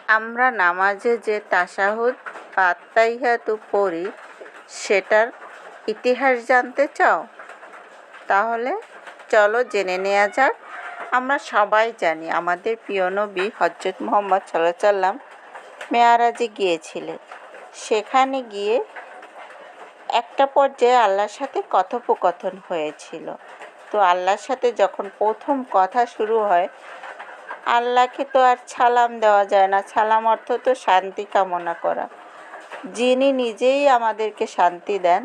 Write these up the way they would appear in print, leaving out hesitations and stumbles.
আমরা নামাজে যে তাশাহুদ বা আত্তাহিয়াতু পড়ি সেটার ইতিহাস জানতে চাও? তাহলে চলো জেনে নেওয়া যাক। আমরা সবাই জানি আমাদের প্রিয় নবী হজরত মুহাম্মদ সাল্লাল্লাহু আলাইহি সাল্লাম মেয়ারাজে গিয়েছিলেন। সেখানে গিয়ে একটা পর্যায়ে আল্লাহর সাথে কথোপকথন হয়েছিল। তো আল্লাহর সাথে যখন প্রথম কথা শুরু হয়, আল্লাহকে তো আর সালাম দেওয়া যায় না। সালাম অর্থ তো শান্তি কামনা করা। যিনি নিজেই আমাদেরকে শান্তি দেন,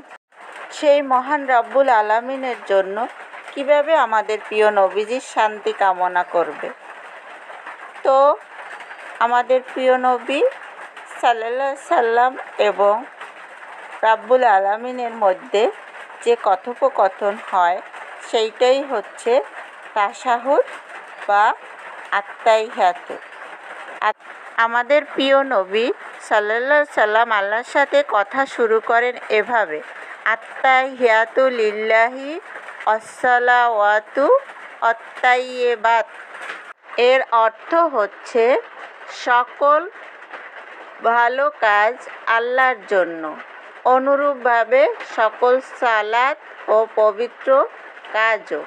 সেই মহান রব্বুল আলামিনের জন্য কিভাবে আমাদের প্রিয় নবীজির শান্তি কামনা করবে? তো আমাদের প্রিয় নবী সাল্লাল্লাহু আলাইহি সাল্লাম এবং রব্বুল আলামিনের মধ্যে যে কথোপকথন হয় সেইটাই হচ্ছে তাশাহুদ বা আত্তাহিয়াতু। আমাদের প্রিয় নবী সাল্লাল্লাহু আলাইহি সাল্লাম আল্লাহর সাথে কথা শুরু করেন এভাবে: আত্তাহিয়াতু লিল্লাহি ওয়াসসালাওয়াতু আত-তাইয়্যিবাত। এর অর্থ হচ্ছে সকল ভালো কাজ আল্লাহর জন্য, অনুরূপভাবে সকল সালাত ও পবিত্র কাজও।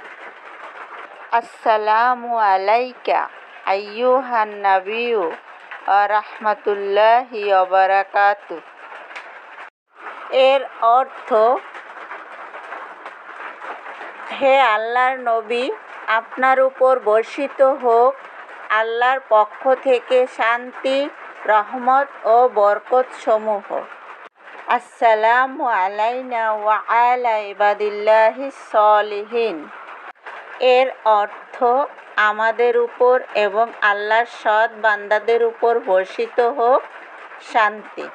আসসালামু আলাইকা আইয়ুহান নাবিয়্যু ওয়া রাহমাতুল্লাহি ওয়া বারাকাতুহু। এর অর্থ, হে আল্লাহর নবী, আপনার উপর বর্ষিত হোক আল্লাহর পক্ষ থেকে শান্তি, রহমত ও বরকত সমূহ। আসসালামু আলাইনা ওয়া আলা ইবাদিল্লাহিস সলিহিন। এর অর্থ, আমাদের উপর এবং আল্লাহর সৎ বান্দাদের উপর বর্ষিত হোক শান্তি।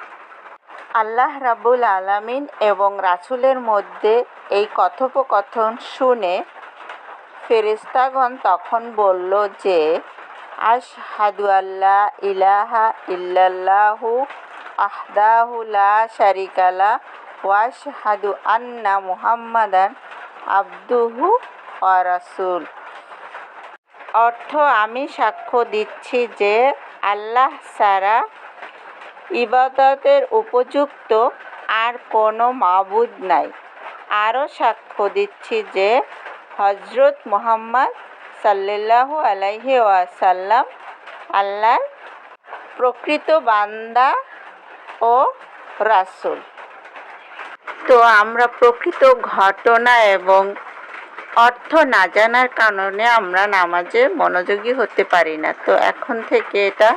আল্লাহ রাব্বুল আলামিন এবং রাসূলের মধ্যে এই কথোপকথন শুনে ফেরেশতাগণ তখন বলল যে, আশহাদু আল্লা ইলাহা ইল্লাল্লাহু ওয়াহদাহু লা শারীকা লাহু ওয়া আশহাদু আন্না মুহাম্মাদান আবদুহু ওয়া রাসূলুহু। অর্থ, আমি সাক্ষ্য দিচ্ছি যে আল্লাহ ছাড়া ইবাদতের উপযুক্ত আর কোনো মাবুদ নাই। আরও সাক্ষ্য দিচ্ছি যে হযরত মুহাম্মদ সাল্লাল্লাহু আলাইহি ওয়াসাল্লাম আল্লাহর প্রকৃত বান্দা ও রাসূল। তো আমরা প্রকৃত ঘটনা এবং অর্থ না জানার কারণে আমরা নামাজে মনোযোগী হতে পারি না। তো এখন থেকে এটা